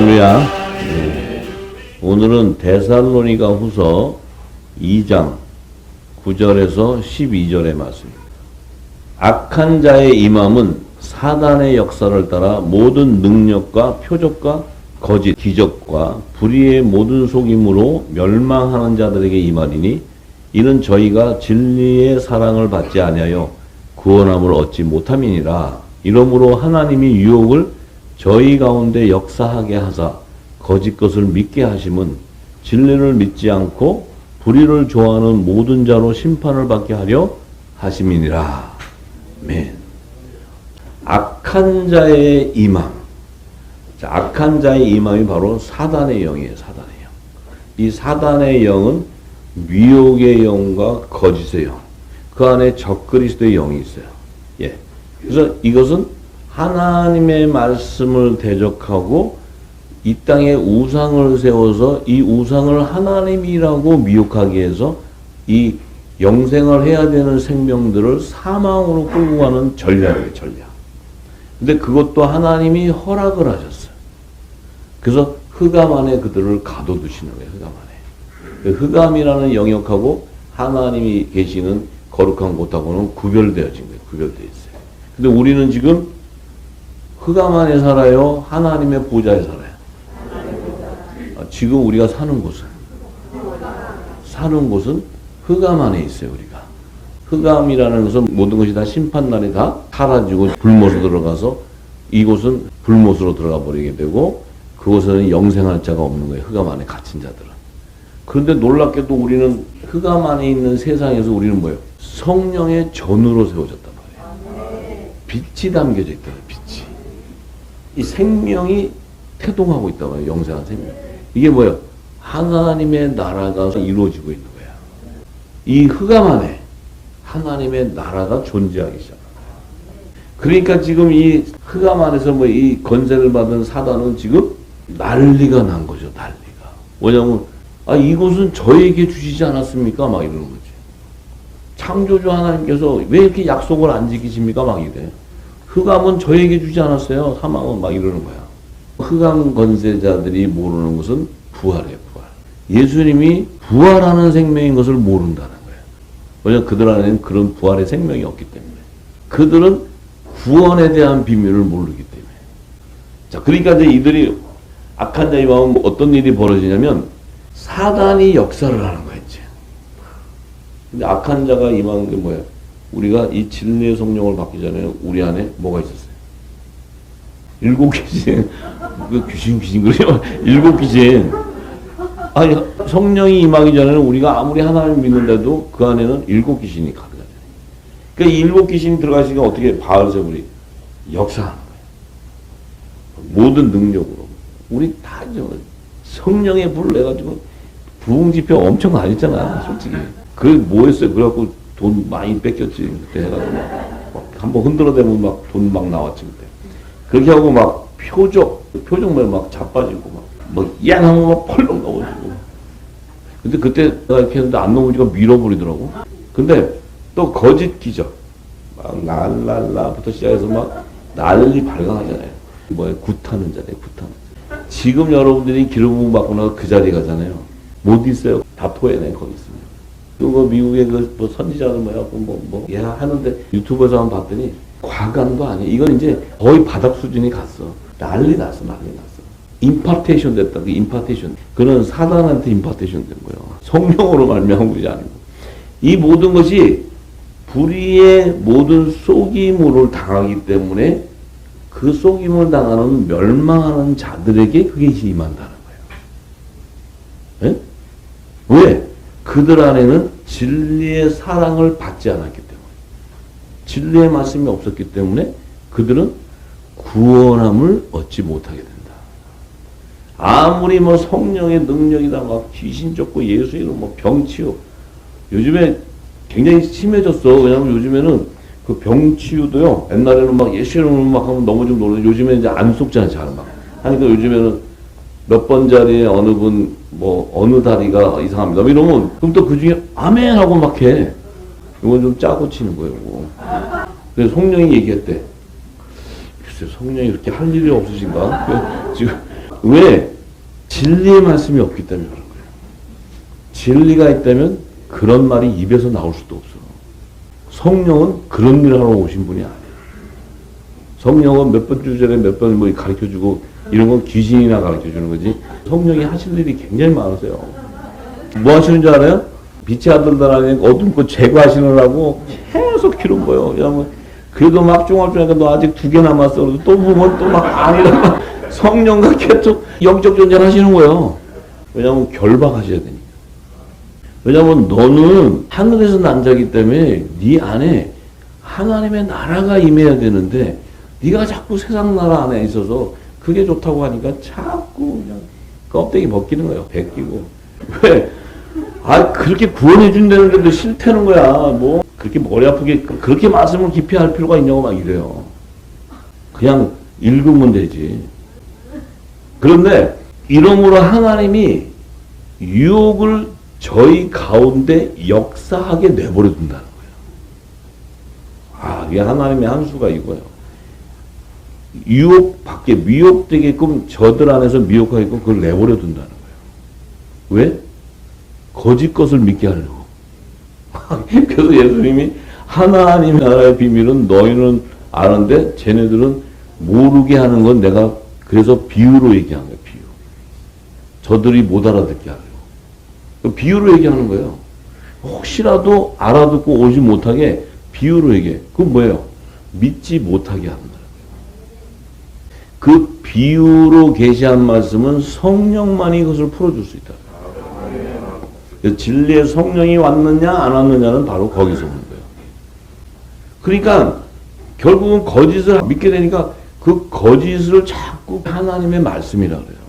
할렐루야. 네. 오늘은 데살로니가 후서 2장 9절에서 12절의 말씀입니다. 악한 자의 임함은 사단의 역사를 따라 모든 능력과 표적과 거짓, 기적과 불의의 모든 속임으로 멸망하는 자들에게 임하리니 이는 저희가 진리의 사랑을 받지 아니하여 구원함을 얻지 못함이니라. 이러므로 하나님이 유혹을 저희 가운데 역사하게 하사 거짓 것을 믿게 하심은 진리를 믿지 않고 불의를 좋아하는 모든 자로 심판을 받게 하려 하심이니라. 아멘. 악한 자의 임함. 자, 악한 자의 임함이 바로 사단의 영이에요. 사단의 영. 이 사단의 영은 미혹의 영과 거짓의 영. 그 안에 적그리스도의 영이 있어요. 예. 그래서 이것은 하나님의 말씀을 대적하고 이 땅에 우상을 세워서 이 우상을 하나님이라고 미혹하게 해서 이 영생을 해야 되는 생명들을 사망으로 끌고 가는 전략이에요. 전략. 근데 그것도 하나님이 허락을 하셨어요. 그래서 흑암 안에 그들을 가둬두시는 거예요. 흑암 안에. 흑암이라는 영역하고 하나님이 계시는 거룩한 곳하고는 구별되어진 거예요. 구별되어 있어요. 근데 우리는 지금 흑암 안에 살아요? 하나님의 보좌에 살아요? 지금 우리가 사는 곳은 흑암 안에 있어요. 우리가. 흑암이라는 것은 모든 것이 다 심판날에 다 사라지고 불못으로 들어가서 이곳은 불못으로 들어가 버리게 되고 그곳에는 영생할 자가 없는 거예요. 흑암 안에 갇힌 자들은. 그런데 놀랍게도 우리는 흑암 안에 있는 세상에서 우리는 뭐예요? 성령의 전으로 세워졌단 말이에요. 빛이 담겨져 있다. 빛이. 이 생명이 태동하고 있단 말이에요. 영생한 생명. 이게 뭐예요? 하나님의 나라가 이루어지고 있는 거야. 이 흑암 안에 하나님의 나라가 존재하기 시작합니다. 그러니까 지금 이 흑암 안에서 뭐 이 권세를 받은 사단은 지금 난리가 난 거죠. 난리가. 뭐냐면 이곳은 저에게 주시지 않았습니까? 막 이러는 거지. 창조주 하나님께서 왜 이렇게 약속을 안 지키십니까? 막 이래. 흑암은 저에게 주지 않았어요. 사망은 막 이러는 거야. 흑암 권세자들이 모르는 것은 부활이에요. 부활. 예수님이 부활하는 생명인 것을 모른다는 거예요. 왜냐하면 그들 안에는 그런 부활의 생명이 없기 때문에. 그들은 구원에 대한 비밀을 모르기 때문에. 자, 그러니까 이제 이들이 악한 자의 마음 어떤 일이 벌어지냐면 사단이 역사를 하는 거야, 이제. 근데 악한 자가 임하는 게 뭐야? 우리가 이 진리의 성령을 받기 전에 우리 안에 뭐가 있었어요? 일곱 귀신. 그 귀신 그래요. 일곱 귀신. 아니, 성령이 임하기 전에는 우리가 아무리 하나님을 믿는데도 그 안에는 일곱 귀신이 가득하잖아요. 그러니까 이 일곱 귀신이 들어가시니까 어떻게 바알세불이 역사하는 거예요. 모든 능력으로. 우리 다 성령의 불을 내가지고 부흥집회 엄청 다녔잖아, 솔직히. 그게 뭐 했어요? 그래갖고 돈 많이 뺏겼지, 그때 해가지고. 한번 흔들어대면 막 돈 막 나왔지, 그때. 그렇게 하고 막 표적만 막 자빠지고 막 하면 막 펄럭 넘어지고. 근데 그때 내가 이렇게 했는데 안 넘어지니까 밀어버리더라고. 근데 또 거짓 기적. 막 랄랄라부터 시작해서 막 난리 발광하잖아요. 굿하는 자리에, 굿하는 자리. 지금 여러분들이 기름 부음 받고 나서 그 자리에 가잖아요. 못 있어요. 다 토해내, 거기 있으면. 또 미국의 뭐 선지자들 예 하는데 유튜브에서 한번 봤더니 과간도 아니에요. 이건 이제 거의 바닥 수준이 갔어. 난리 났어. 임파테이션 됐다. 그 임파테이션. 그는 사단한테 임파테이션 된 거예요. 성령으로 말미암은 것이 아니고. 이 모든 것이 불의의 모든 속임을 당하기 때문에 그 속임을 당하는 멸망하는 자들에게 그게 임한다는 거예요. 예? 왜? 그들 안에는 진리의 사랑을 받지 않았기 때문에. 진리의 말씀이 없었기 때문에 그들은 구원함을 얻지 못하게 된다. 아무리 뭐 성령의 능력이다, 막 귀신 쫓고 예수 이름 뭐 병치유. 요즘에 굉장히 심해졌어. 왜냐면 요즘에는 그 병치유도요, 옛날에는 막 예수 이름을 막 하면 넘어지고 놀는데 요즘에 이제 안 속잖아요, 잘 막. 하니까 요즘에는 몇 번짜리에 어느 분, 어느 다리가 이상합니다. 이러면, 그럼 또 그 중에 아멘 하고 막 해. 이건 좀 짜고 치는 거예요. 그래서 성령이 얘기했대. 글쎄, 성령이 그렇게 할 일이 없으신가? 지금 왜? 진리의 말씀이 없기 때문에 그런 거예요. 진리가 있다면 그런 말이 입에서 나올 수도 없어. 성령은 그런 일을 하러 오신 분이 아니에요. 성령은 몇 번 주전에 몇 번 뭐 가르쳐주고 이런 건 귀신이나 가르쳐주는 거지. 성령이 하실 일이 굉장히 많으세요. 뭐 하시는 줄 알아요? 빛의 아들들 안에 어둠 거 제거하시느라고 계속 기른 거예요. 왜냐면 그래도 막 쫑알쫑하니까 너 아직 2개 남았어. 또 보면 또 막 아니라 성령과 계속 영적 전쟁을 하시는 거예요. 왜냐면 결박하셔야 되니까. 왜냐면 너는 하늘에서 난 자기 때문에 네 안에 하나님의 나라가 임해야 되는데 네가 자꾸 세상 나라 안에 있어서 그게 좋다고 하니까 자꾸 그냥 껍데기 벗기는 거예요. 벗기고. 왜? 그렇게 구원해 준다는데도 싫다는 거야. 뭐 그렇게 머리 아프게 그렇게 말씀을 깊이 할 필요가 있냐고 막 이래요. 그냥 읽으면 되지. 그런데 이러므로 하나님이 유혹을 저희 가운데 역사하게 내버려 둔다는 거예요. 이게 하나님의 한 수가 이거예요. 유혹밖에 미혹되게끔 저들 안에서 미혹하게끔 그걸 내버려 둔다는 거예요. 왜? 거짓 것을 믿게 하려고. 그래서 예수님이 하나님의 나라의 비밀은 너희는 아는데 쟤네들은 모르게 하는 건 내가 그래서 비유로 얘기한 거예요. 비유. 저들이 못 알아듣게 하려고. 비유로 얘기하는 거예요. 혹시라도 알아듣고 오지 못하게 비유로 얘기해. 그건 뭐예요? 믿지 못하게 하는 거예요. 그 비유로 계시한 말씀은 성령만이 그것을 풀어줄 수 있다. 진리의 성령이 왔느냐 안 왔느냐는 바로 거기서 오는 거예요. 그러니까 결국은 거짓을 믿게 되니까 그 거짓을 자꾸 하나님의 말씀이라 그래요.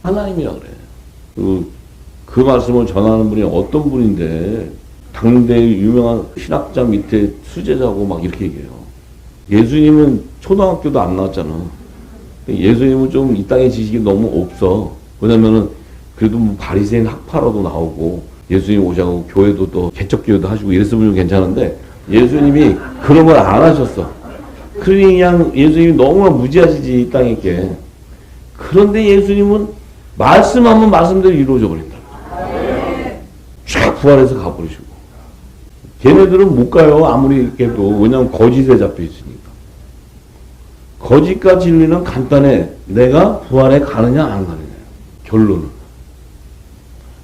하나님이라 그래. 그 말씀을 전하는 분이 어떤 분인데 당대 유명한 신학자 밑에 수제자고 막 이렇게 얘기해요. 예수님은 초등학교도 안 나왔잖아. 예수님은 좀 이 땅의 지식이 너무 없어. 왜냐면은 그래도 뭐 바리새인 학파로도 나오고 예수님 오셔서 교회도 또 개척교회도 하시고 이랬으면 좀 괜찮은데 예수님이 그런 걸 안 하셨어. 그냥 예수님이 너무나 무지하시지 이 땅에 있게. 그런데 예수님은 말씀하면 말씀대로 이루어져 버린다. 쫙 부활해서 가버리시고. 걔네들은 못 가요. 아무리 해도. 왜냐하면 거짓에 잡혀 있으니까. 거짓과 진리는 간단해. 내가 부활에 가느냐 안 가느냐. 결론은.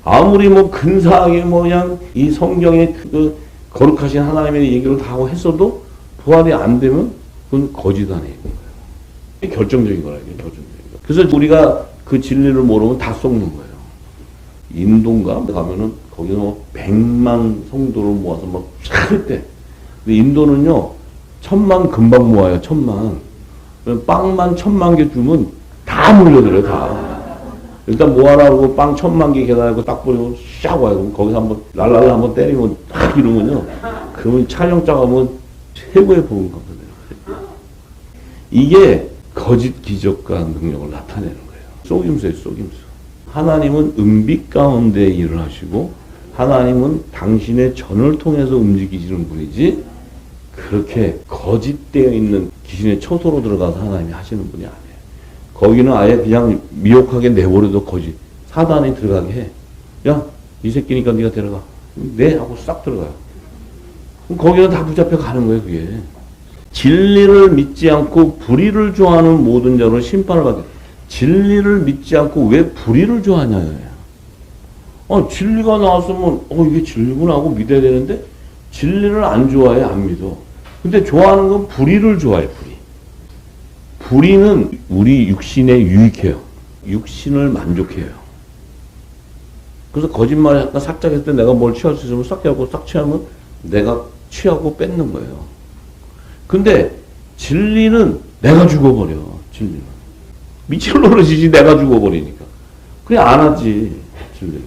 아무리 뭐 근사하게 뭐 그냥 이 성경에 그 거룩하신 하나님의 얘기를 다 하고 했어도 부활이 안 되면 그건 거짓 안에 있는 거예요. 이게 결정적인 거라. 이게 결정적인 거. 그래서 우리가 그 진리를 모르면 다 속는 거예요. 인도인가 가면은 거기서 뭐 100만 성도를 모아서 막 찰 때. 근데 인도는요 1000만 금방 모아요. 1000만. 빵만 1000만 개 주면 다 몰려들어요. 다. 일단 모아라고 빵 1000만 개 계산하고 딱 뿌리고 샥 와요. 그럼 거기서 한번 랄랄라 한번 때리면 딱 이러면요. 그러면 촬영장 가면 최고의 복음 거거든요. 이게 거짓 기적과 능력을 나타내는 거예요. 속임수예요. 속임수. 하나님은 은빛 가운데 일을 하시고 하나님은 당신의 전을 통해서 움직이시는 분이지 그렇게 거짓되어 있는 귀신의 초소로 들어가서 하나님이 하시는 분이 아니에요. 거기는 아예 그냥 미혹하게 내버려도 거짓. 사단이 들어가게 해. 야, 이 새끼니까 네가 데려가. 네 하고 싹 들어가요. 그럼 거기는 다 붙잡혀 가는 거예요. 그게. 진리를 믿지 않고 불의를 좋아하는 모든 자로 심판을 받게. 진리를 믿지 않고 왜 불의를 좋아하냐예요. 진리가 나왔으면 이게 진리구나 하고 믿어야 되는데 진리를 안 좋아해. 안 믿어. 근데 좋아하는 건 불의를 좋아해. 불의는 우리 육신에 유익해요. 육신을 만족해요. 그래서 거짓말을 약간 살짝 했을 때 내가 뭘 취할 수 있으면 싹 하고 싹 취하면 내가 취하고 뺏는 거예요. 근데 진리는 내가 죽어버려. 진리는. 미칠 노릇이지 내가 죽어버리니까. 그냥 안 하지. 진리를.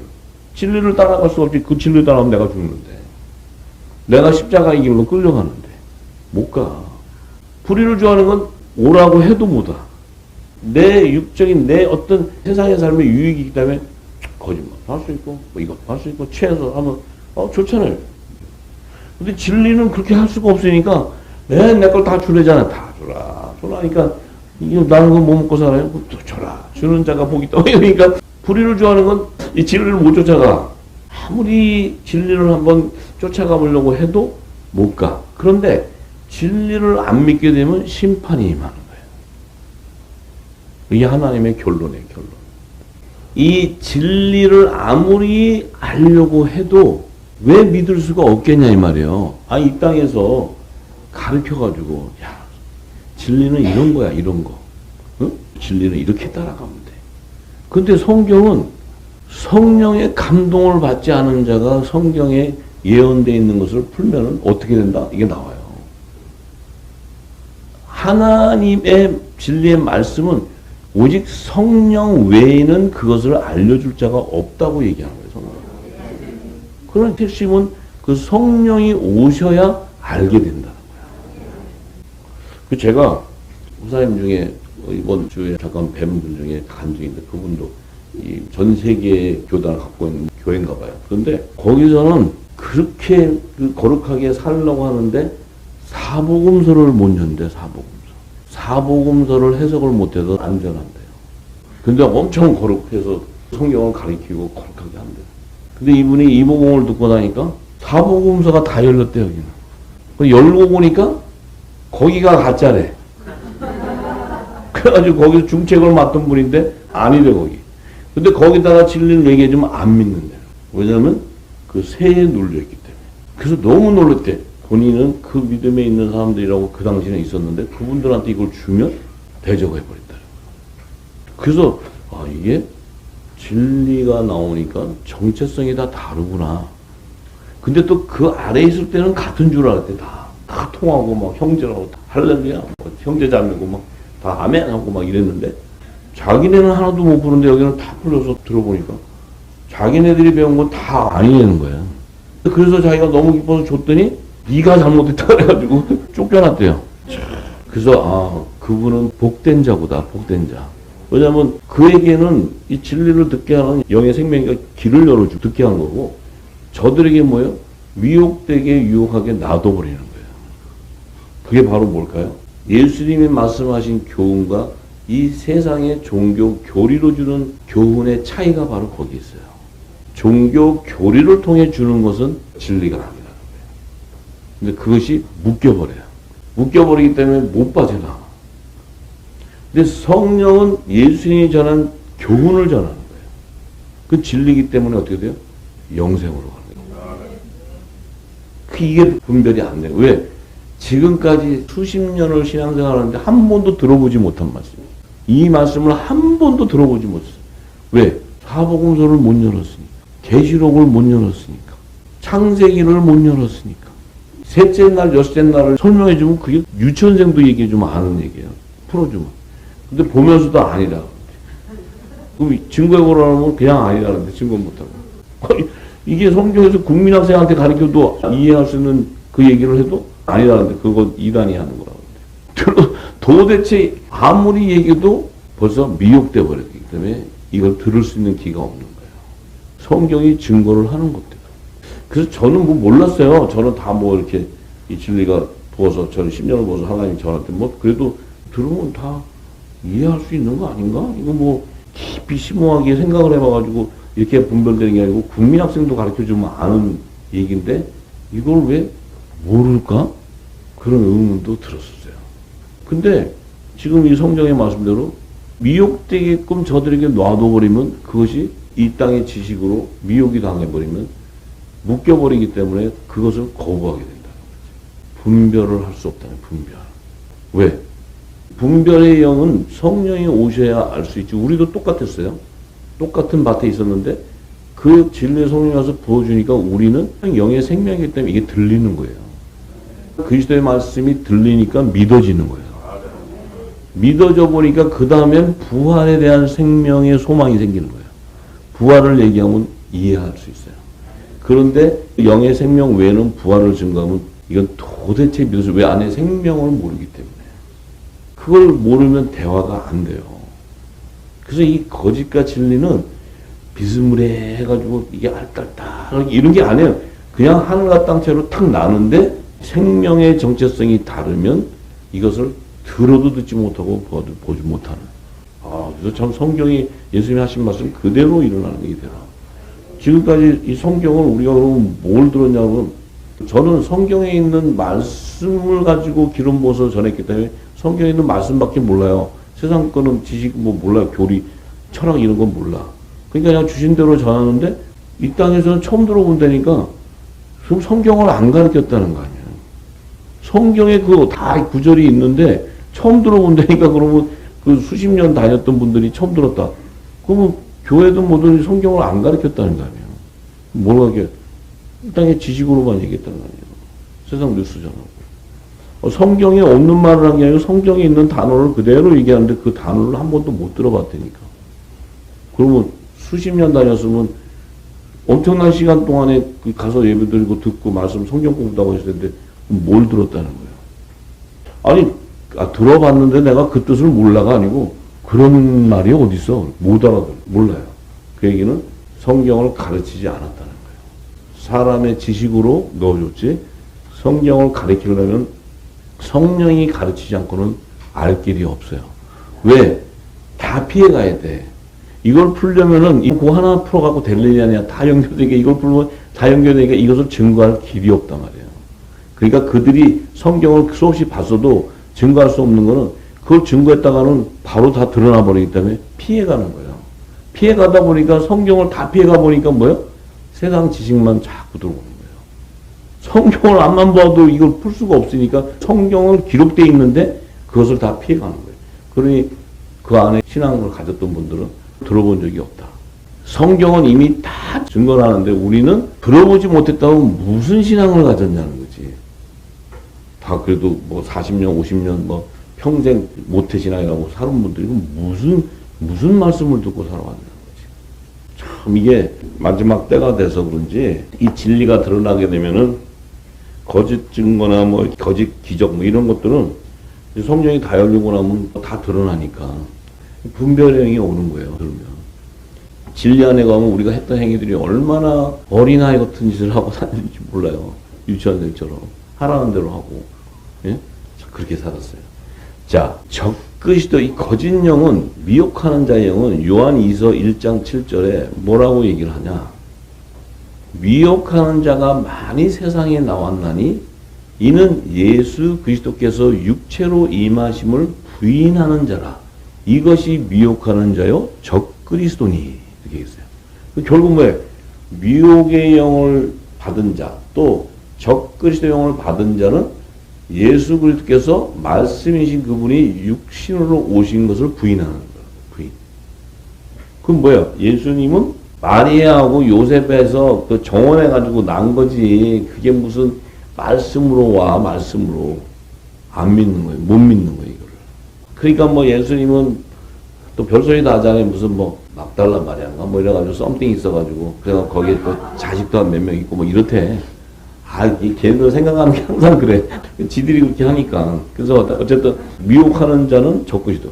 진리를 따라갈 수 없지. 그 진리를 따라가면 내가 죽는데. 내가 십자가의 길로 끌려가는데. 못 가. 불의를 좋아하는 건 오라고 해도 못 와. 내 육적인 내 어떤 세상의 삶의 유익이기 때문에 거짓말 할 수 있고 뭐 이거 할 수 있고 취해서 하면 좋잖아요. 근데 진리는 그렇게 할 수가 없으니까 내 걸 다 주래잖아. 다 주라. 주라니까 이거 나는 그거 못 먹고 살아요? 또 줘라. 주는 자가 복이 있다. 그러니까 불의를 좋아하는 건 이 진리를 못 쫓아가. 아무리 진리를 한번 쫓아가 보려고 해도 못 가. 그런데 진리를 안 믿게 되면 심판이 임하는 거예요. 이게 하나님의 결론이에요, 결론. 이 진리를 아무리 알려고 해도 왜 믿을 수가 없겠냐 이 말이에요. 이 땅에서 가르쳐가지고 야 진리는 이런 거야, 이런 거. 응? 진리는 이렇게 따라가면 돼. 근데 성경은 성령의 감동을 받지 않은 자가 성경에 예언되어 있는 것을 풀면은 어떻게 된다? 이게 나와요. 하나님의 진리의 말씀은 오직 성령 외에는 그것을 알려줄 자가 없다고 얘기하는 거예요. 성경. 그런 핵심은 그 성령이 오셔야 알게 된다는 거예요. 제가 목사님 중에 이번 주에 잠깐 뵌 분 중에 간증인데 그분도 이 전 세계 교단을 갖고 있는 교회인가 봐요. 그런데 거기서는 그렇게 거룩하게 살려고 하는데 사복음서를 못 연대, 사복음서를 해석을 못해서 안전한대요. 근데 엄청 거룩해서 성경을 가리키고 거룩하게 한대요. 근데 이분이 이모공을 듣고 나니까 사복음서가 다 열렸대, 여기는. 열고 보니까 거기가 가짜래. 그래가지고 거기서 중책을 맡던 분인데 아니래, 거기. 근데 거기다가 진리를 얘기해주면 안 믿는데요. 왜냐면 그 새에 눌려있기 때문에. 그래서 너무 놀랐대. 본인은 그 믿음에 있는 사람들이라고 그 당시에는 있었는데 그분들한테 이걸 주면 대적해버린다. 그래서 이게 진리가 나오니까 정체성이 다 다르구나. 근데 또 그 아래에 있을 때는 같은 줄 알았대. 다 통하고 막 형제라고 할렐루야 형제자매고 막 다 아멘하고 막 이랬는데 자기네는 하나도 못 부르는데 여기는 다 풀려서 들어보니까 자기네들이 배운 건 다 아니라는 거야. 그래서 자기가 너무 기뻐서 줬더니 네가 잘못했다 그래가지고 쫓겨났대요. 그래서 그분은 복된 자구다, 복된 자. 왜냐하면 그에게는 이 진리를 듣게 하는 영의 생명과 길을 열어주고 듣게 한 거고 저들에게 뭐예요? 미혹되게 유혹하게 놔둬버리는 거예요. 그게 바로 뭘까요? 예수님이 말씀하신 교훈과 이 세상의 종교 교리로 주는 교훈의 차이가 바로 거기 있어요. 종교 교리를 통해 주는 것은 진리가 아니라는 거예요. 근데 그것이 묶여버려요. 묶여버리기 때문에 못 빠져나와. 근데 성령은 예수님이 전한 교훈을 전하는 거예요. 그 진리이기 때문에 어떻게 돼요? 영생으로 가는 거예요. 이게 분별이 안 돼요. 왜? 지금까지 수십 년을 신앙생활하는데 한 번도 들어보지 못한 말씀이에요. 이 말씀을 한 번도 들어보지 못했어요. 왜? 사복음서를 못 열었으니까. 계시록을 못 열었으니까. 창세기를 못 열었으니까. 셋째 날, 여섯째 날을 설명해주면 그게 유치원생도 얘기해주면 아는 얘기예요. 풀어주면. 근데 보면서도 아니라. 그럼 증거해보라면 그냥 아니라는데 증거 못하고. 이게 성경에서 국민학생한테 가르쳐도 이해할 수 있는 그 얘기를 해도 아니라는데 그거 이단이 하는 거라고. 도대체 아무리 얘기해도 벌써 미혹돼 버렸기 때문에 이걸 들을 수 있는 기가 없는 거예요. 성경이 증거를 하는 것들. 그래서 저는 뭐 몰랐어요. 저는 다 뭐 이렇게 이 진리가 부어서 저는 10년을 부어서 하나님 저한테 뭐 그래도 들으면 다 이해할 수 있는 거 아닌가? 이거 뭐 깊이 심오하게 생각을 해봐가지고 이렇게 분별되는 게 아니고 국민학생도 가르쳐주면 아는 얘기인데 이걸 왜 모를까? 그런 의문도 들었었어요. 근데 지금 이 성경의 말씀대로 미혹되게끔 저들에게 놔둬버리면 그것이 이 땅의 지식으로 미혹이 당해버리면 묶여버리기 때문에 그것을 거부하게 된다는 거죠. 분별을 할 수 없다는 분별. 왜? 분별의 영은 성령이 오셔야 알 수 있지. 우리도 똑같았어요. 똑같은 밭에 있었는데 그 진리의 성령이 와서 부어주니까 우리는 영의 생명이기 때문에 이게 들리는 거예요. 그리스도의 말씀이 들리니까 믿어지는 거예요. 믿어져 보니까 그 다음엔 부활에 대한 생명의 소망이 생기는 거예요. 부활을 얘기하면 이해할 수 있어요. 그런데 영의 생명 외에는 부활을 증거하면 이건 도대체 믿어서 왜 안에 생명을 모르기 때문에 그걸 모르면 대화가 안 돼요. 그래서 이 거짓과 진리는 비스무리해가지고 이게 알딸딸 이런 게 아니에요. 그냥 하늘과 땅채로 탁 나는데 생명의 정체성이 다르면 이것을 들어도 듣지 못하고 보지 못하는. 그래서 참 성경이 예수님이 하신 말씀 그대로 일어나는 게 이대로. 지금까지 이 성경을 우리가 그러면 뭘 들었냐면, 저는 성경에 있는 말씀을 가지고 기름 부어서 전했기 때문에 성경에 있는 말씀밖에 몰라요. 세상 거는 지식 뭐 몰라요. 교리, 철학 이런 건 몰라. 그러니까 그냥 주신 대로 전하는데 이 땅에서는 처음 들어본다니까 그럼 성경을 안 가르쳤다는 거 아니야. 성경에 그 다 구절이 있는데 처음 들어본다니까 그러면 그 수십 년 다녔던 분들이 처음 들었다. 그러면 교회도 뭐든 성경을 안 가르쳤다는 거 아니에요. 뭘 가르쳐? 이 땅의 지식으로만 얘기했다는 거 아니에요. 세상 뉴스잖아. 성경에 없는 말을 한 게 아니고 성경에 있는 단어를 그대로 얘기하는데 그 단어를 한 번도 못 들어봤다니까. 그러면 수십 년 다녔으면 엄청난 시간 동안에 가서 예배 드리고 듣고 말씀 성경 공부도 하고 있을 텐데 뭘 들었다는 거예요. 아니, 들어봤는데 내가 그 뜻을 몰라가 아니고 그런 말이 어딨어. 못 알아들어. 몰라요. 그 얘기는 성경을 가르치지 않았다는 거예요. 사람의 지식으로 넣어줬지 성경을 가르치려면 성령이 가르치지 않고는 알 길이 없어요. 왜? 다 피해가야 돼. 이걸 풀려면은 그거 하나 풀어갖고 될 일이 아니야. 다 연결되니까 이걸 풀면 다 연결되니까 이것을 증거할 길이 없단 말이에요. 그러니까 그들이 성경을 수없이 봤어도 증거할 수 없는 거는 그걸 증거했다가는 바로 다 드러나 버리기 때문에 피해가는 거예요. 피해가다 보니까 성경을 다 피해가 보니까 뭐예요? 세상 지식만 자꾸 들어오는 거예요. 성경을 앞만 봐도 이걸 풀 수가 없으니까 성경은 기록되어 있는데 그것을 다 피해가는 거예요. 그러니 그 안에 신앙을 가졌던 분들은 들어본 적이 없다. 성경은 이미 다 증거를 하는데 우리는 들어보지 못했다고 무슨 신앙을 가졌냐는 거지. 다 그래도 뭐 40년, 50년 뭐 평생 모태신앙이라고 사는 분들이 무슨 말씀을 듣고 살아왔냐는 거지. 참 이게 마지막 때가 돼서 그런지 이 진리가 드러나게 되면은 거짓 증거나 뭐 거짓 기적 뭐 이런 것들은 성경이 다 열리고 나면 다 드러나니까 분별형이 오는 거예요. 그러면 진리 안에 가면 우리가 했던 행위들이 얼마나 어린아이 같은 짓을 하고 사는지 몰라요. 유치원생처럼 하라는 대로 하고, 예? 그렇게 살았어요. 자, 적그리스도 이 거짓 영은 미혹하는 자의 영은 요한 2서 1장 7절에 뭐라고 얘기를 하냐? 미혹하는 자가 많이 세상에 나왔나니 이는 예수 그리스도께서 육체로 임하심을 부인하는 자라. 이것이 미혹하는 자요 적그리스도니. 이렇게 했어요. 결국 뭐예요? 미혹의 영을 받은 자, 또 적그리스도 영을 받은 자는 예수 그리스도께서 말씀이신 그분이 육신으로 오신 것을 부인하는 거예요. 부인. 그럼 뭐예요? 예수님은 마리아하고 요셉에서 그 정원해가지고 난 거지. 그게 무슨 말씀으로 와, 말씀으로. 안 믿는 거예요. 못 믿는 거예요, 이거를. 그러니까 뭐 예수님은 또 별소리 다 하잖아요. 무슨 뭐 막달라 마리아인가 뭐 이래가지고 썸띵 있어가지고. 그래서 거기에 또 자식도 한 몇 명 있고 뭐 이렇대. 이 걔네들 생각하는 게 항상 그래. 지들이 그렇게 하니까. 그래서 어쨌든 미혹하는 자는 적그리스도.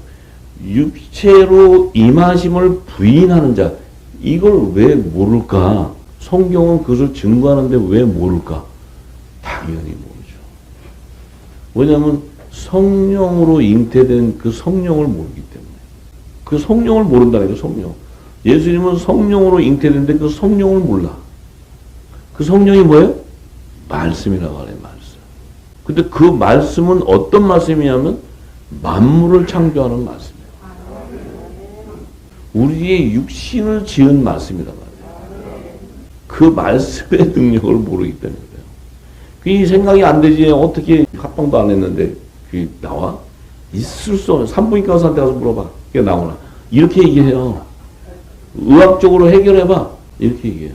육체로 임하심을 부인하는 자. 이걸 왜 모를까? 성경은 그것을 증거하는데 왜 모를까? 당연히 모르죠. 왜냐하면 성령으로 잉태된 그 성령을 모르기 때문에. 그 성령을 모른다니까, 성령. 예수님은 성령으로 잉태된데 그 성령을 몰라. 그 성령이 뭐예요? 말씀이라고 하래, 말씀. 근데 그 말씀은 어떤 말씀이냐면 만물을 창조하는 말씀이에요. 우리의 육신을 지은 말씀이란 말이에요. 그 말씀의 능력을 모르기 때문에 그래요. 그게 생각이 안 되지. 어떻게 합방도 안 했는데 그게 나와? 있을 수 없는. 산부인과 의사한테 가서 물어봐. 그게 나오나? 이렇게 얘기해요. 의학적으로 해결해봐. 이렇게 얘기해요.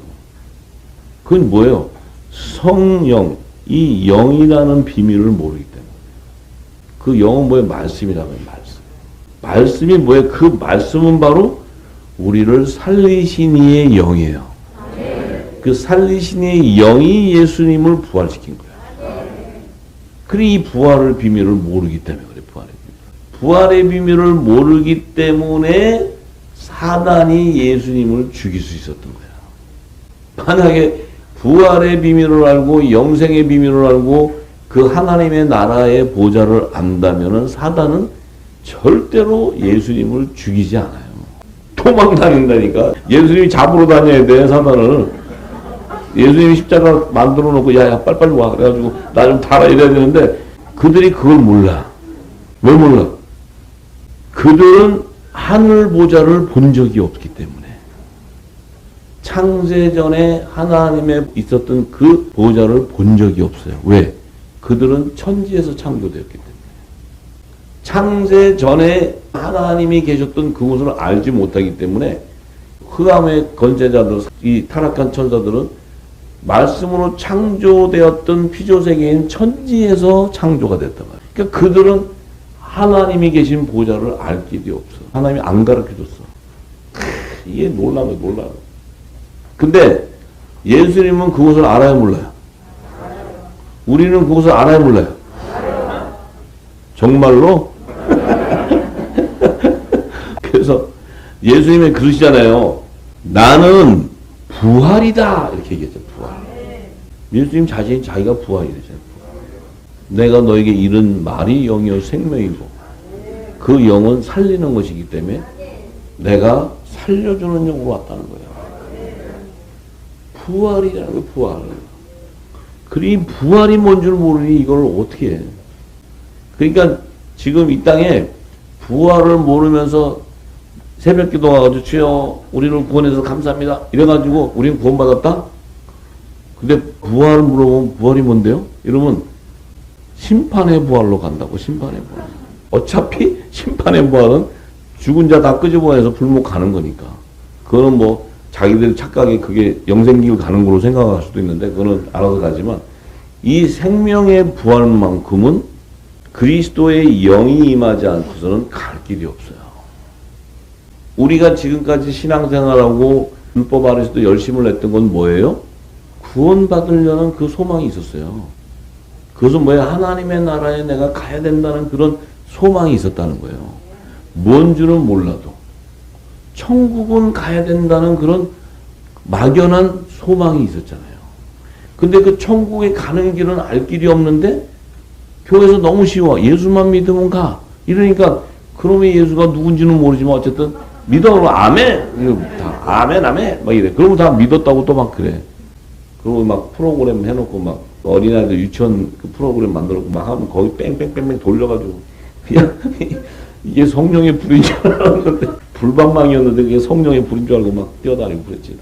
그건 뭐예요? 성령, 이 영이라는 비밀을 모르기 때문에. 그 영은 뭐예요? 말씀이라는 말씀. 말씀이 뭐예요? 그 말씀은 바로 우리를 살리신 이의 영이에요. 그 살리신 이의 영이 예수님을 부활시킨 거예요. 그래, 이 부활의 비밀을 모르기 때문에 그래, 부활의 비밀을 모르기 때문에 사단이 예수님을 죽일 수 있었던 거야. 만약에 부활의 비밀을 알고 영생의 비밀을 알고 그 하나님의 나라의 보좌를 안다면은 사단은 절대로 예수님을 죽이지 않아요. 도망 다닌다니까. 예수님이 잡으러 다녀야 돼, 사단을. 예수님이 십자가 만들어 놓고, 야, 빨리빨리 와. 그래가지고, 나 좀 달아 이래야 되는데, 그들이 그걸 몰라. 왜 몰라? 그들은 하늘 보좌를 본 적이 없기 때문에. 창세전에 하나님의 있었던 그 보좌를 본 적이 없어요. 왜? 그들은 천지에서 창조되었기 때문에. 창세전에 하나님이 계셨던 그곳을 알지 못하기 때문에 흑암의 권세자들, 이 타락한 천사들은 말씀으로 창조되었던 피조세계인 천지에서 창조가 됐단 말이에요. 그러니까 그들은 하나님이 계신 보좌를 알 길이 없어. 하나님이 안 가르쳐줬어. 이게 놀라워. 근데 예수님은 그것을 알아야 몰라요. 우리는 그것을 알아야 몰라요. 정말로? 그래서 예수님이 그러시잖아요. 나는 부활이다. 이렇게 얘기했죠. 부활. 예수님 자신이 자기가 부활이래잖아요. 내가 너에게 이른 말이 영이요 생명이고 그 영은 살리는 것이기 때문에 내가 살려주는 영으로 왔다는 거예요. 부활이라는 거예요. 부활. 그리 부활이 뭔 줄 모르니 이걸 어떻게 해. 그러니까 지금 이 땅에 부활을 모르면서 새벽 기도 와가지고 주여 우리를 구원해서 감사합니다. 이래가지고 우리는 구원받았다? 근데 부활을 물어보면 부활이 뭔데요? 이러면 심판의 부활로 간다고. 심판의 부활. 어차피 심판의 부활은 죽은 자 다 끄집어내서 불목 가는 거니까. 그거는 뭐 자기들 착각에 그게 영생길 가는 거로 생각할 수도 있는데 그거는 알아서 가지만 이 생명의 부활만큼은 그리스도의 영이 임하지 않고서는 갈 길이 없어요. 우리가 지금까지 신앙생활하고 율법 아래서도 열심을 냈던 건 뭐예요? 구원받으려는 그 소망이 있었어요. 그것은 뭐예요? 하나님의 나라에 내가 가야 된다는 그런 소망이 있었다는 거예요. 뭔지는 몰라도. 천국은 가야 된다는 그런 막연한 소망이 있었잖아요. 근데 그 천국에 가는 길은 알 길이 없는데 교회에서 너무 쉬워. 예수만 믿으면 가. 이러니까 그러면 예수가 누군지는 모르지만 어쨌든 믿어. 그러면 아멘. 다 아멘 아멘. 막 이래. 그러면 다 믿었다고 또 막 그래. 그리고 막 프로그램 해놓고 막 어린아이들 유치원 그 프로그램 만들었고 막 하면 거기 뺑뺑뺑뺑 돌려가지고 그냥 이게 성령의 불인 줄 알았는데 불방망이였는데 그게 성령의 불인 줄 알고 막 뛰어다니고 그랬지.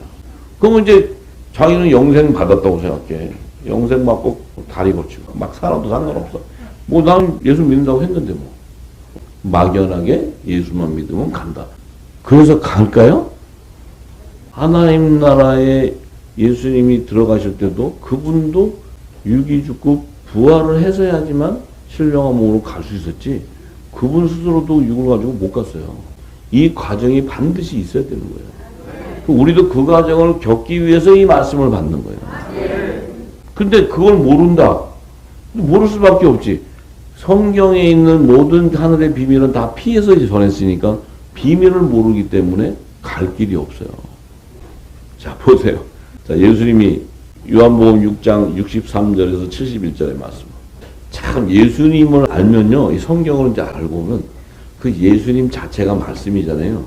그러면 이제 자기는 영생 받았다고 생각해. 영생 받고 다리 고치고 막 살아도 상관없어. 뭐 난 예수 믿는다고 했는데 뭐. 막연하게 예수만 믿으면 간다. 그래서 갈까요? 하나님 나라에 예수님이 들어가실 때도 그분도 육이 죽고 부활을 해서야지만 신령한 몸으로 갈 수 있었지 그분 스스로도 육을 가지고 못 갔어요. 이 과정이 반드시 있어야 되는 거예요. 우리도 그 과정을 겪기 위해서 이 말씀을 받는 거예요. 근데 그걸 모른다. 모를 수밖에 없지. 성경에 있는 모든 하늘의 비밀은 다 피해서 전했으니까 비밀을 모르기 때문에 갈 길이 없어요. 자, 보세요. 자, 예수님이 요한복음 6장 63절에서 71절의 말씀. 참 예수님을 알면요. 이 성경을 이제 알고 보면 그 예수님 자체가 말씀이잖아요.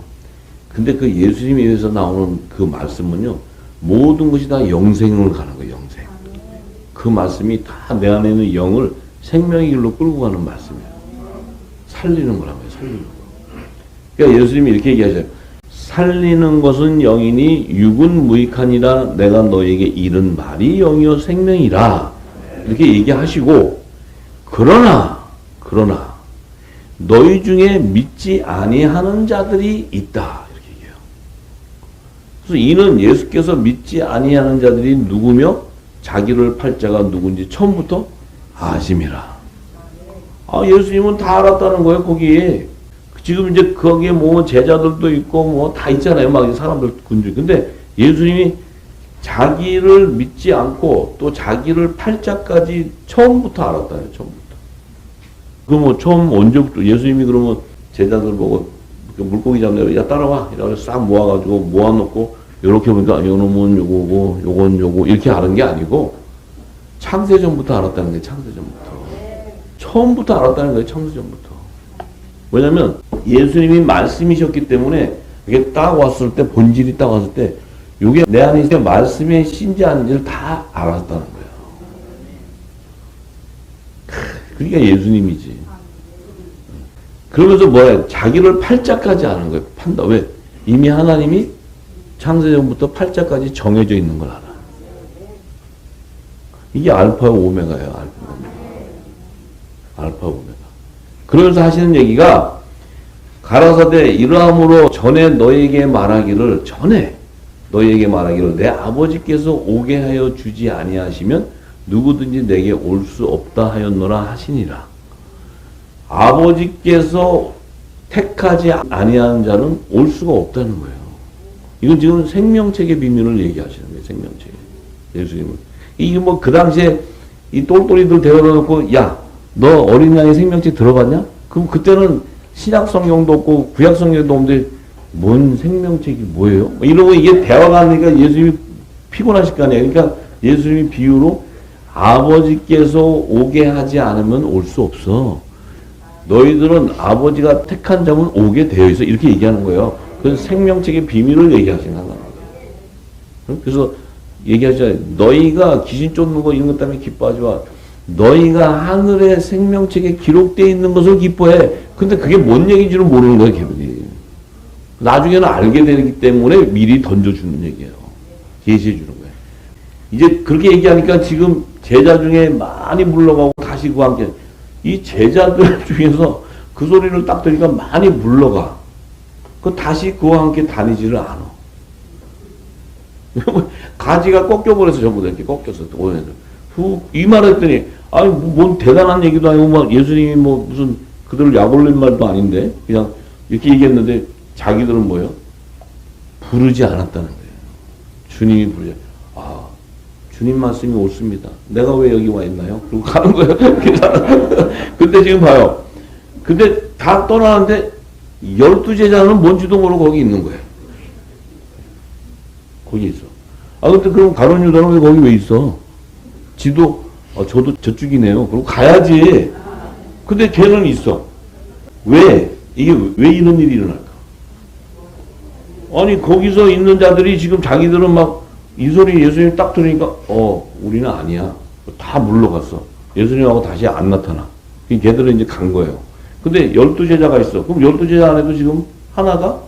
근데 그 예수님에 의해서 나오는 그 말씀은요. 모든 것이 다 영생을 가는 거예요. 영생. 그 말씀이 다 내 안에 있는 영을 생명의 길로 끌고 가는 말씀이에요. 살리는 거란 말이에요. 살리는 거. 그러니까 예수님이 이렇게 얘기하셔요. 살리는 것은 영이니 육은 무익하니라 내가 너에게 이른 말이 영이요 생명이라 이렇게 얘기하시고 그러나 너희 중에 믿지 아니하는 자들이 있다 이렇게 얘기해요. 그래서 이는 예수께서 믿지 아니하는 자들이 누구며 자기를 팔 자가 누군지 처음부터 아심이라. 예수님은 다 알았다는 거예요. 거기에 지금 이제 거기에 뭐 제자들도 있고 뭐 다 있잖아요. 막 사람들 군주. 근데 예수님이 자기를 믿지 않고 또 자기를 팔 자까지 처음부터 알았다는 처음부터. 그 뭐 처음 언제부터 예수님이 그러면 제자들 보고 물고기 잡는 야 따라와 이러고 싹 모아가지고 모아놓고 이렇게 보니까 요놈은 요거고 요건 요거 이렇게 하는 게 아니고 창세전부터 알았다는 거예요. 창세전부터. 처음부터 알았다는 거예요. 창세전부터. 왜냐면 예수님이 말씀이셨기 때문에 이게 딱 왔을 때, 본질이 딱 왔을 때 이게 내 안에 있을 때 말씀의 신지 아닌지를 다 알았다는 거예요. 그러니까 예수님이지. 그러면서 뭐야? 자기를 팔자까지 아는 거예요. 판다. 왜? 이미 하나님이 창세전부터 팔자까지 정해져 있는 걸 알아. 이게 알파와 오메가예요. 알파 오메가. 그러면서 하시는 얘기가 가라사대 이러함으로 전에 너에게 말하기를 내 아버지께서 오게 하여 주지 아니하시면 누구든지 내게 올 수 없다 하였노라 하시니라. 아버지께서 택하지 아니하는 자는 올 수가 없다는 거예요. 이건 지금 생명책의 비밀을 얘기하시는 거예요. 생명책. 예수님은. 이게 뭐 그 당시에 이 똘똘이들 데려다 놓고 야, 너 어린 양의 생명책 들어봤냐? 그럼 그때는 신약 성경도 없고 구약 성경도 없는데 뭔 생명책이 뭐예요? 이러고 이게 대화가 안 되니까 예수님이 피곤하실 거 아니에요. 그러니까 예수님이 비유로 아버지께서 오게 하지 않으면 올 수 없어. 너희들은 아버지가 택한 자면 오게 되어 있어. 이렇게 얘기하는 거예요. 그래서 생명책의 비밀을 얘기하시는 거예요. 그래서 얘기하잖아요. 너희가 귀신 쫓는 거 이런 것 때문에 기뻐하지 마. 너희가 하늘의 생명책에 기록되어 있는 것을 기뻐해. 근데 그게 뭔 얘기인지는 모르는 거예요, 걔들이. 나중에는 알게 되기 때문에 미리 던져주는 얘기예요. 제시해 주는 거예요. 이제 그렇게 얘기하니까 지금 제자 중에 많이 물러가고 다시 그와 함께 이 제자들 중에서 그 소리를 딱 들으니까 많이 물러가. 그 다시 그와 함께 다니지를 않아. 가지가 꺾여버려서 전부 다 이렇게 꺾였어. 이 말 했더니, 아니, 뭔 대단한 얘기도 아니고, 막 예수님이 뭐 무슨 그들을 약올린 말도 아닌데, 그냥 이렇게 얘기했는데, 자기들은 뭐예요? 부르지 않았다는 거예요. 주님이 부르지. 아, 주님 말씀이 옳습니다. 내가 왜 여기 와 있나요? 그리고 가는 거예요. 근데 지금 봐요. 근데 다 떠나는데, 12제자는 뭔지도 모르고 거기 있는 거예요. 거기 있어. 아, 근데 그럼 가룟 유다는 왜 거기 왜 있어? 지도, 저도 저쪽이네요. 그리고 가야지. 근데 걔는 있어. 왜? 이게 왜 이런 일이 일어날까? 아니, 거기서 있는 자들이 지금 자기들은 막 이 소리 예수님 딱 들으니까, 우리는 아니야. 다 물러갔어. 예수님하고 다시 안 나타나. 걔들은 이제 간 거예요. 근데 12제자가 있어. 그럼 12제자 안에도 지금 하나가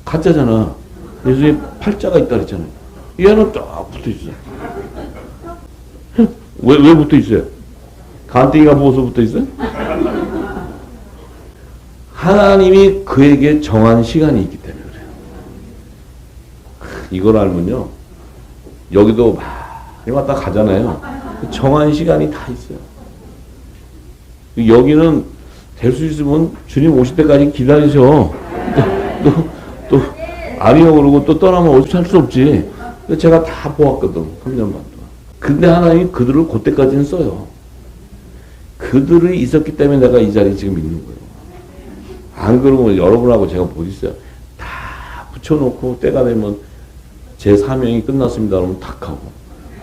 가짜잖아. 예수님 팔자가 있다 그랬잖아요. 얘는 쫙 붙어 있어. 왜 붙어 있어요? 간땡이가 부어서 붙어 있어요? 하나님이 그에게 정한 시간이 있기 때문에 그래요. 이걸 알면요. 여기도 많이 왔다 가잖아요. 정한 시간이 다 있어요. 여기는 될 수 있으면 주님 오실 때까지 기다리셔. 또 아니요 그러고 또 떠나면 어떻게 할 수 없지. 제가 다 보았거든. 3년 반 동안. 근데 하나님이 그들을 그때까지는 써요. 그들이 있었기 때문에 내가 이 자리에 지금 있는 거예요. 안 그러면 여러분하고 제가 못 있어요. 다 붙여놓고 때가 되면 제 사명이 끝났습니다. 그러면 탁 하고.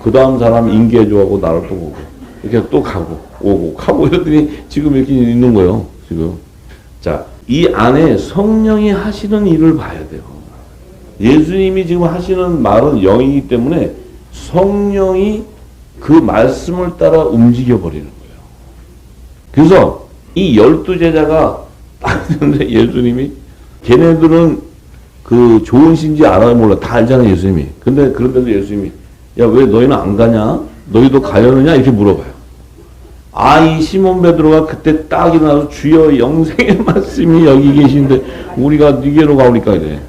그 다음 사람 인계해줘하고 나를 또 보고. 이렇게 또 가고, 오고, 가고 이러더니 지금 이렇게 있는 거예요. 지금. 자, 이 안에 성령이 하시는 일을 봐야 돼요. 예수님이 지금 하시는 말은 영이기 때문에 성령이 그 말씀을 따라 움직여 버리는 거예요. 그래서 이 12제자가 딱 있는데 예수님이 걔네들은 그 좋은 신지 알아 몰라. 다 알잖아요, 예수님이. 근데 그런데도 예수님이 야, 왜 너희는 안 가냐? 너희도 가려느냐? 이렇게 물어봐요. 이 시몬 베드로가 그때 딱 일어나서 주여 영생의 말씀이 여기 계신데 우리가 니게로 가오니까 이래.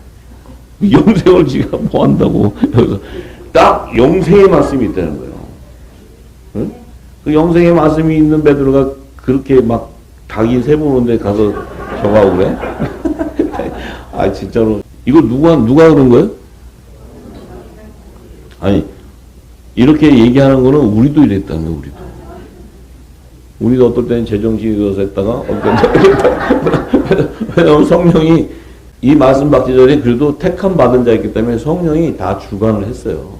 영생을 지가 뭐 한다고. 그래서 딱 영생의 말씀이 있다는 거예요. 응? 그 영생의 말씀이 있는 베드로가 그렇게 막 닭이 새 보는데 가서 저거 하고 그래? 진짜로. 이거 누가 그런 거예요? 아니, 이렇게 얘기하는 거는 우리도 이랬다는 거예요, 우리도 어떨 때는 제정신이 들어서 했다가, 어떨 때는 왜냐면 성령이 이 말씀 받기 전에 그래도 택함 받은 자였기 때문에 성령이 다 주관을 했어요.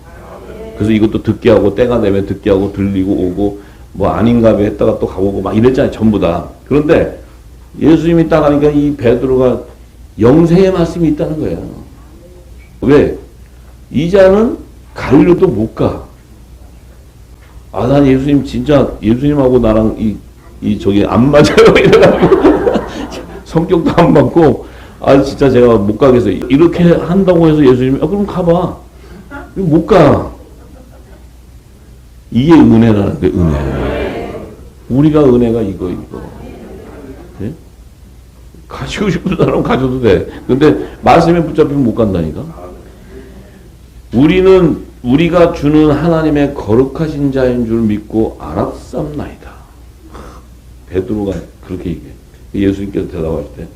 그래서 이것도 듣게 하고 때가 되면 듣게 하고 들리고 오고 뭐 아닌가 봐 했다가 또 가보고 막 이랬잖아요. 전부 다. 그런데 예수님이 딱 하니까 이 베드로가 영생의 말씀이 있다는 거예요. 왜? 이자는 갈릴리도 못 가. 아, 난 예수님 진짜 예수님하고 나랑 저기 안 맞아요. 이래가지고 성격도 안 맞고 아 진짜 제가 못 가겠어요. 이렇게 한다고 해서 예수님이 그럼 가봐. 못 가. 이게 은혜라는 게 은혜. 우리가 은혜가 이거. 네? 가지고 싶은 사람 가져도 돼. 근데 말씀에 붙잡히면 못 간다니까. 우리가 주는 하나님의 거룩하신 자인 줄 믿고 알았삼나이다. 베드로가 그렇게 얘기해. 예수님께서 대답하실 때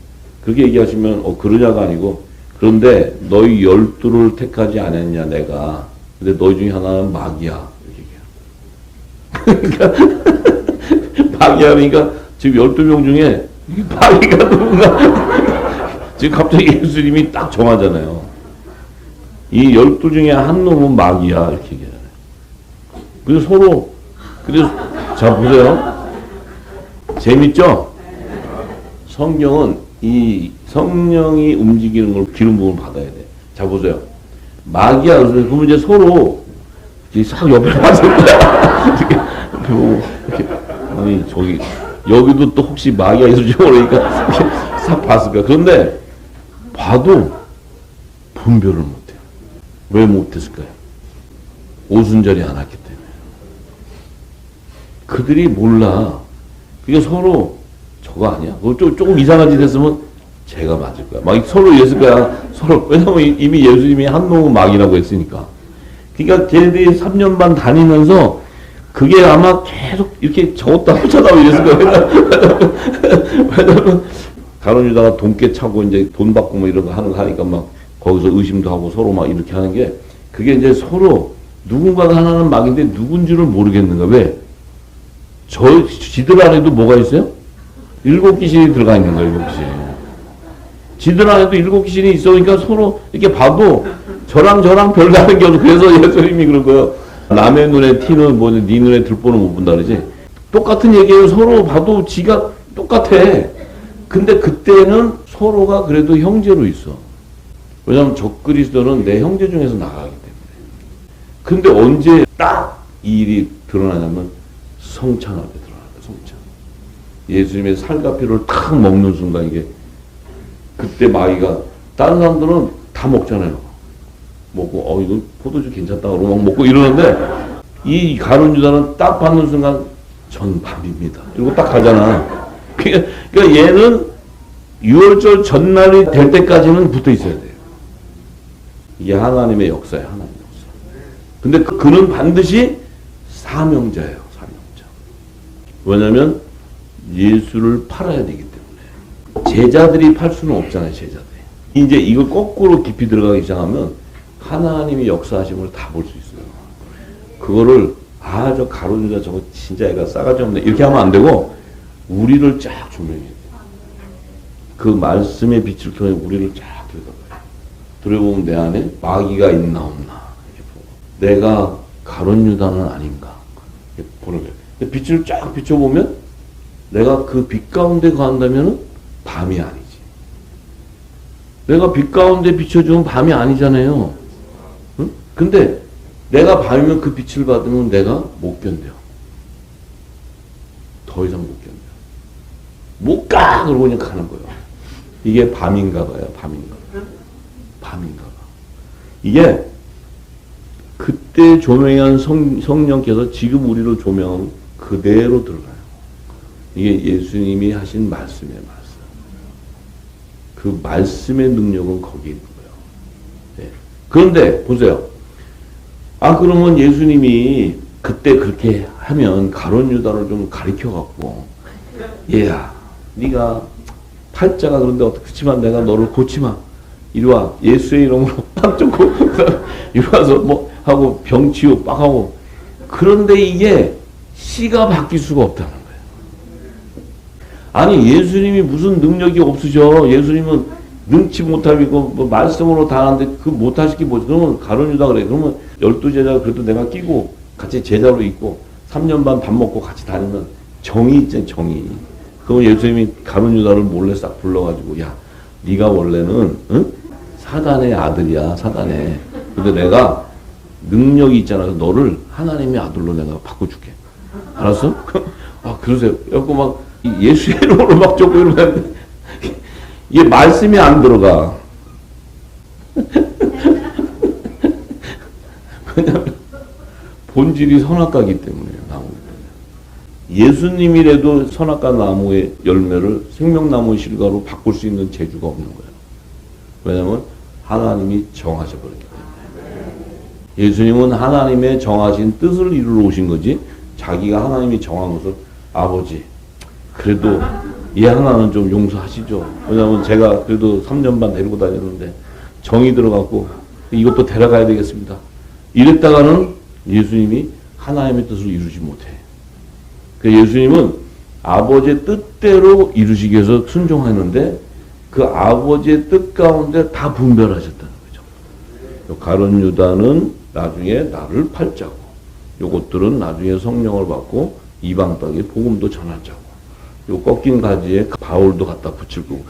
그렇게 얘기하시면 그러냐가 아니고 그런데 너희 12를 택하지 않았냐 내가. 근데 너희 중에 하나는 마귀야. 이렇게 얘기해요. 그러니까 마귀야 그러니까 지금 12명 중에 마귀가 누군가 지금 갑자기 예수님이 딱 정하잖아요. 이 12 중에 한 놈은 마귀야 이렇게 얘기하잖아요. 그래서 서로 그래서 자 보세요. 재밌죠? 성경은 이 성령이 움직이는 걸 기름 부음을 받아야 돼. 자 보세요. 마귀야 그러면 이제 서로 싹 옆에 봤을 거야. 이렇게 아니 저기 여기도 또 혹시 마귀가 있을지 모르니까 이렇게 싹 봤을 거야. 그런데 봐도 분별을 못해요. 왜 못했을까요? 오순절이 안 왔기 때문에. 그들이 몰라. 그게 서로 저거 아니야? 조금 이상한 짓 했으면 제가 맞을 거야. 막 서로 이랬을 거야. 서로. 왜냐면 이미 예수님이 한 놈은 마귀라고 했으니까. 그러니까 걔네들이 3년 반 다니면서 그게 아마 계속 이렇게 저것도 훔쳐다고 이랬을 거예요. 왜냐면 가룟 유다가 돈깨 차고 이제 돈 받고 뭐 이런 거 하는 거 하니까 막 거기서 의심도 하고 서로 막 이렇게 하는 게 그게 이제 서로 누군가가 하나는 막인데 누군지를 모르겠는가. 왜? 지들 안에도 뭐가 있어요? 7귀신이 들어가 있는 거예요. 7귀신. 지들 안에도 7귀신이 있어. 그러니까 서로 이렇게 봐도 저랑 별 다른 게 없어. 그래서 예수님이 그런 거예요. 남의 눈에 티는 뭐지, 네 눈에 들보는 못 본다 그러지. 똑같은 얘기예요. 서로 봐도 지가 똑같아. 근데 그때는 서로가 그래도 형제로 있어. 왜냐하면 적그리스도는 내 형제 중에서 나가기 때문에. 근데 언제 딱 이 일이 드러나냐면 성찬 앞에 드러난다. 성찬. 예수님의 살과 피를 탁 먹는 순간 이게 그때 마귀가 다른 사람들은 다 먹잖아요. 먹고 이거 포도주 괜찮다 그러고 막 먹고 이러는데 이 가룟 유다는 딱 받는 순간 전 밤입니다. 이러고 딱 가잖아. 그러니까 얘는 6월절 전날이 될 때까지는 붙어 있어야 돼요. 이게 하나님의 역사예요. 하나님의 역사. 근데 그는 반드시 사명자예요. 사명자. 왜냐하면 예수를 팔아야 되기 때문에. 제자들이 팔 수는 없잖아요. 제자들이. 이제 이걸 거꾸로 깊이 들어가기 시작하면 하나님이 역사하심을 다 볼 수 있어요. 그거를 저 가룟 유다 저거 진짜 애가 싸가지 없네 이렇게 하면 안 되고 우리를 쫙 조명해야 돼요. 그 말씀의 빛을 통해 우리를 쫙 들여다봐요. 들여보면 내 안에 마귀가 있나 없나 이렇게 보고 내가 가룟 유다는 아닌가 이렇게 보는 거예요. 빛을 쫙 비춰보면 내가 그 빛 가운데 거한다면 밤이 아니지. 내가 빛 가운데 비춰주면 밤이 아니잖아요. 응? 근데 내가 밤이면 그 빛을 받으면 내가 못 견뎌. 더 이상 못 견뎌. 못 가! 그러고 그냥 가는 거예요. 이게 밤인가 봐요. 밤인가 봐. 밤인가 봐. 이게 그때 조명한 성령께서 지금 우리를 조명하면 그대로 들어가요. 이게 예수님이 하신 말씀의 말씀. 그 말씀의 능력은 거기에 있는 거예요. 네. 그런데 보세요. 그러면 예수님이 그때 그렇게 하면 가룟 유다를 좀 가리켜갖고 얘야 네가 팔자가 그런데 그렇지만 내가 너를 고치마. 이리 와. 예수의 이름으로 빡 쫓고 이리 와서 뭐 하고 병 치유 빡 하고 그런데 이게 씨가 바뀔 수가 없다는 거예요. 아니 예수님이 무슨 능력이 없으셔. 예수님은 능치 못하고 뭐 말씀으로 당하는데 그 못하실 게 뭐지? 그러면 가룟 유다 그래. 그러면 12제자가 그래도 내가 끼고 같이 제자로 있고 3년 반 밥 먹고 같이 다니면 정이 있잖아, 정이. 그러면 예수님이 가룟 유다를 몰래 싹 불러가지고 야, 네가 원래는 응? 사단의 아들이야, 사단의. 근데 내가 능력이 있잖아. 너를 하나님의 아들로 내가 바꿔줄게. 알았어? 아, 그러세요. 그래갖고 막 예수의 이름으로 막 쫓고 이러면 이게 말씀이 안 들어가. 왜냐면 본질이 선악과이기 때문에요. 나무기 때문에. 예수님이라도 선악과 나무의 열매를 생명나무의 실과로 바꿀 수 있는 재주가 없는 거예요. 왜냐면 하나님이 정하셔버렸기 때문에. 예수님은 하나님의 정하신 뜻을 이루러 오신 거지 자기가 하나님이 정한 것을 아버지 그래도 얘 하나는 좀 용서하시죠. 왜냐하면 제가 그래도 3년 반 데리고 다녔는데 정이 들어갖고 이것도 데려가야 되겠습니다. 이랬다가는 예수님이 하나님의 뜻을 이루지 못해. 그래서 예수님은 아버지의 뜻대로 이루시기 위해서 순종하는데 그 아버지의 뜻 가운데 다 분별하셨다는 거죠. 가룟 유다는 나중에 나를 팔자고 요것들은 나중에 성령을 받고 이방 땅에 복음도 전하자고 요 꺾인 가지에 바울도 갖다 붙일 거고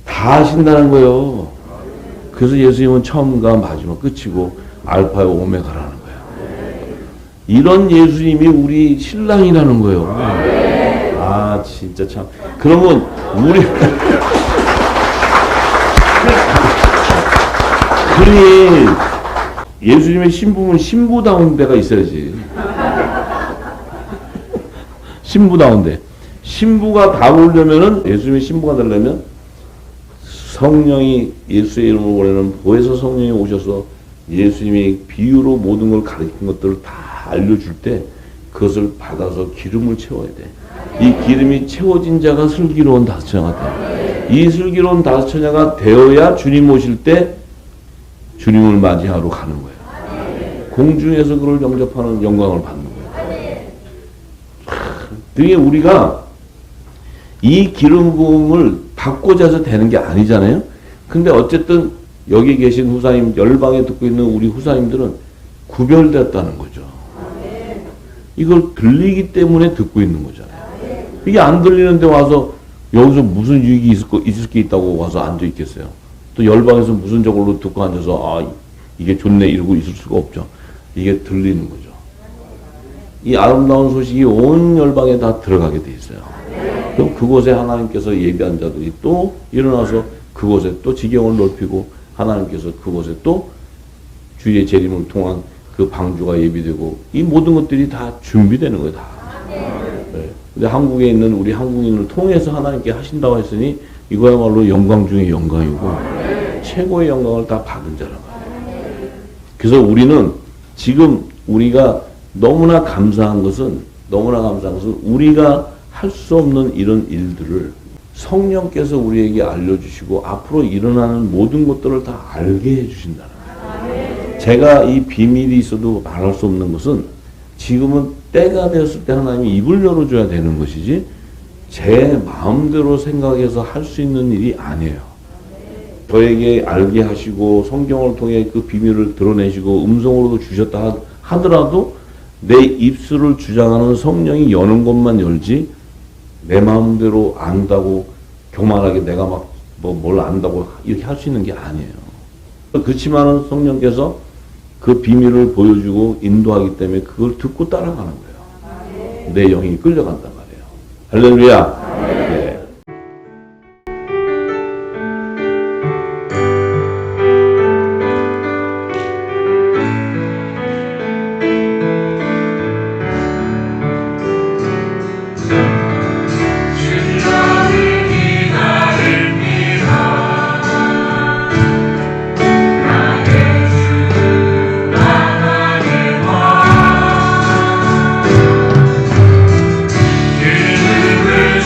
다 하신다는 거예요. 그래서 예수님은 처음과 마지막 끝이고 알파와 오메가라는 거예요. 이런 예수님이 우리 신랑이라는 거예요. 아 진짜 참. 그러면 우리 그러니 예수님의 신부는 신부다운 데가 있어야지. 신부다운데. 신부가 다우려면은 예수님의 신부가 되려면 성령이 예수의 이름으로 보내는 보혜사 성령이 오셔서 예수님이 비유로 모든 걸 가르친 것들을 다 알려줄 때 그것을 받아서 기름을 채워야 돼. 이 기름이 채워진 자가 슬기로운 다섯 처녀가 돼. 이 슬기로운 다섯 처녀가 되어야 주님 오실 때 주님을 맞이하러 가는 거예요. 공중에서 그를 영접하는 영광을 받는 거예요. 그게 우리가 이 기름 부음을 받고자 해서 되는 게 아니잖아요. 근데 어쨌든 여기 계신 후사님, 열방에 듣고 있는 우리 후사님들은 구별됐다는 거죠. 이걸 들리기 때문에 듣고 있는 거잖아요. 이게 안 들리는데 와서 여기서 무슨 유익이 있을 게 있다고 와서 앉아 있겠어요. 또 열방에서 무슨 저걸로 듣고 앉아서 아 이게 좋네 이러고 있을 수가 없죠. 이게 들리는 거죠. 이 아름다운 소식이 온 열방에 다 들어가게 돼 있어요. 그럼 그곳에 하나님께서 예비한 자들이 또 일어나서 그곳에 또 지경을 넓히고 하나님께서 그곳에 또 주의 재림을 통한 그 방주가 예비되고 이 모든 것들이 다 준비되는 거예요. 다. 네. 근데 한국에 있는 우리 한국인을 통해서 하나님께 하신다고 했으니 이거야말로 영광 중에 영광이고 최고의 영광을 다 받은 자란 말이에요. 그래서 우리는 지금 우리가 너무나 감사한 것은 우리가 할 수 없는 이런 일들을 성령께서 우리에게 알려주시고 앞으로 일어나는 모든 것들을 다 알게 해주신다는 거예요. 제가 이 비밀이 있어도 말할 수 없는 것은 지금은 때가 되었을 때 하나님이 입을 열어줘야 되는 것이지 제 마음대로 생각해서 할 수 있는 일이 아니에요. 저에게 알게 하시고 성경을 통해 그 비밀을 드러내시고 음성으로도 주셨다 하더라도 내 입술을 주장하는 성령이 여는 것만 열지 내 마음대로 안다고 교만하게 내가 막 뭘 안다고 이렇게 할 수 있는 게 아니에요. 그렇지만은 성령께서 그 비밀을 보여주고 인도하기 때문에 그걸 듣고 따라가는 거예요. 내 영이 끌려간단 말이에요. 할렐루야. 네.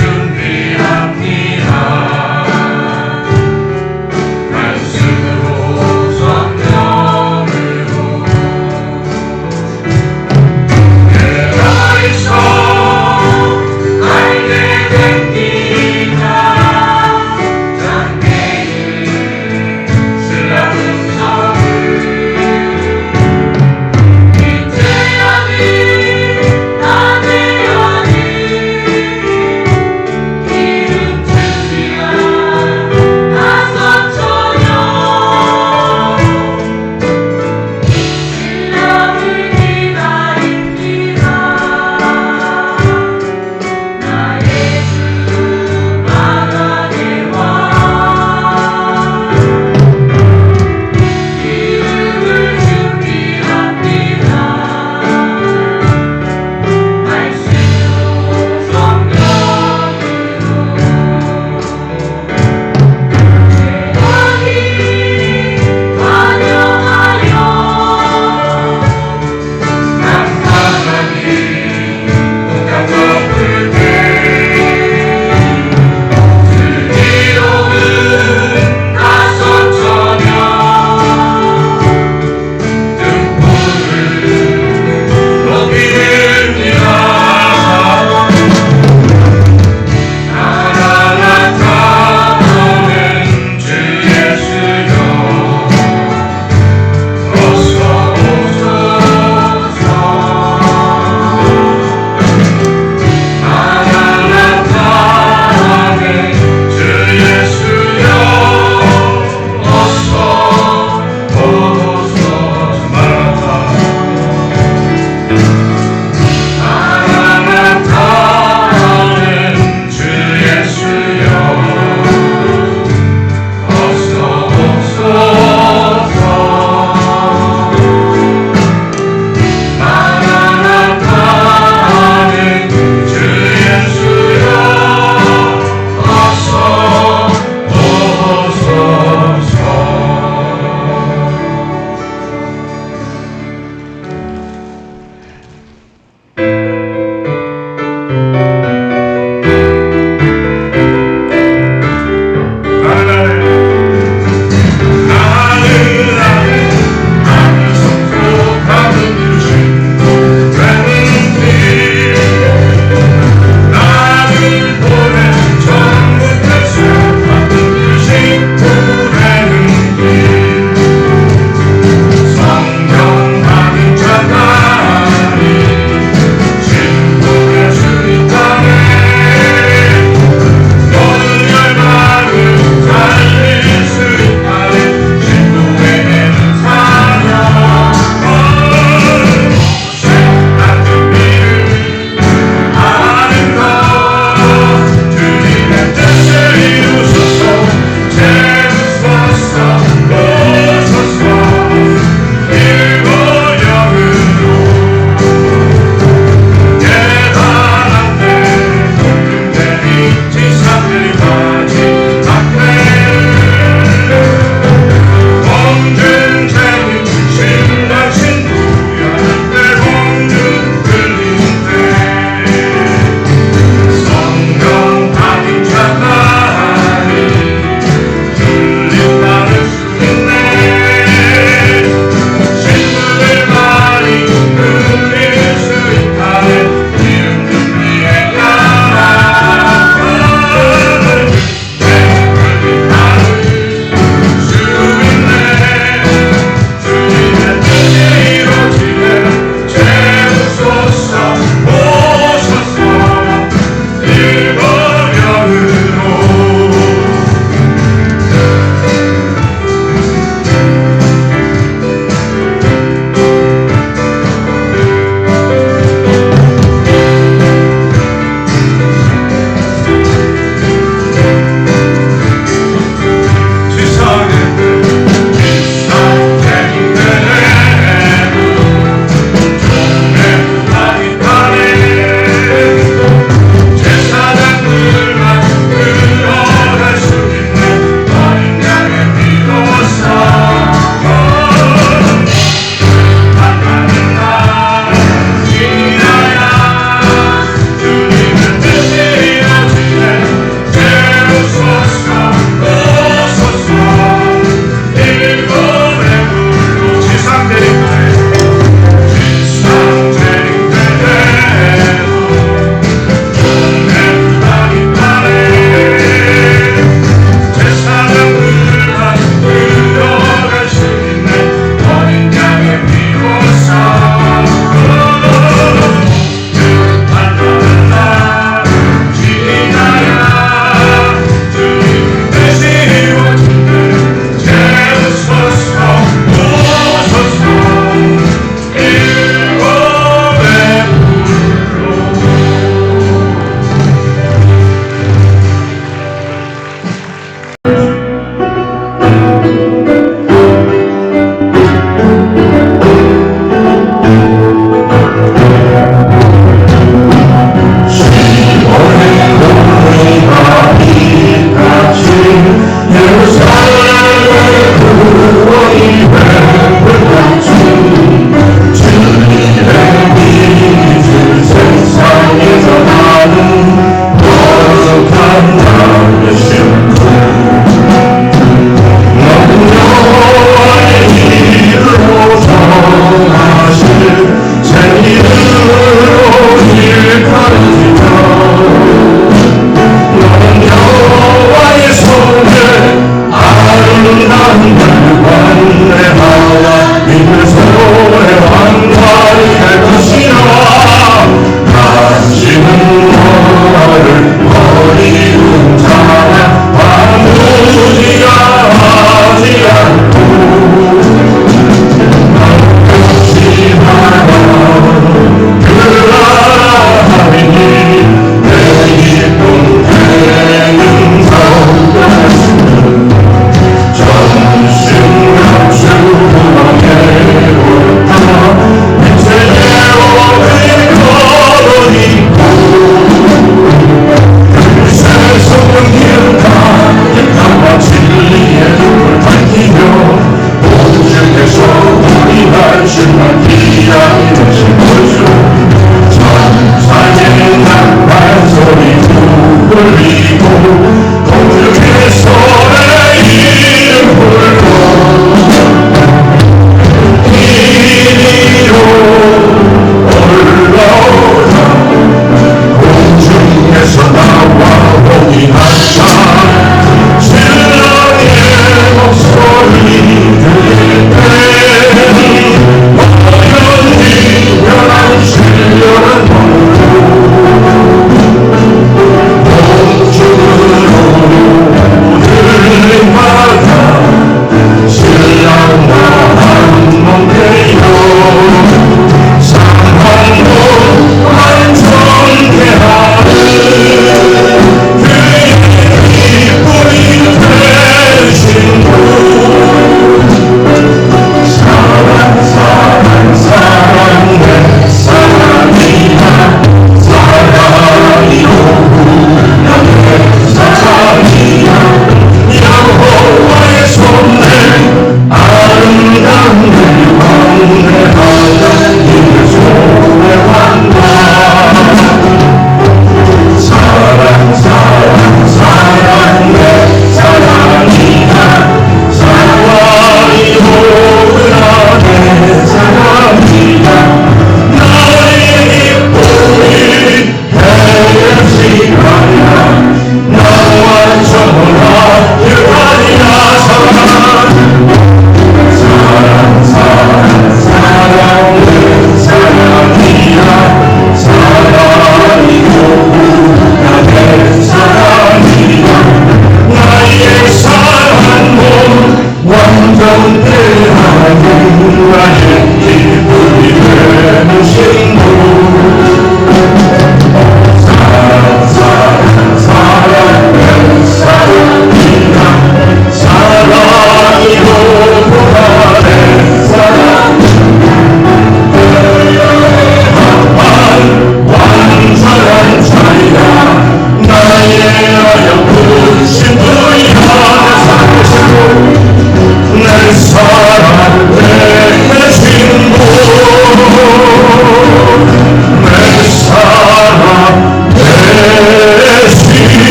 준비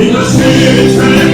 이것이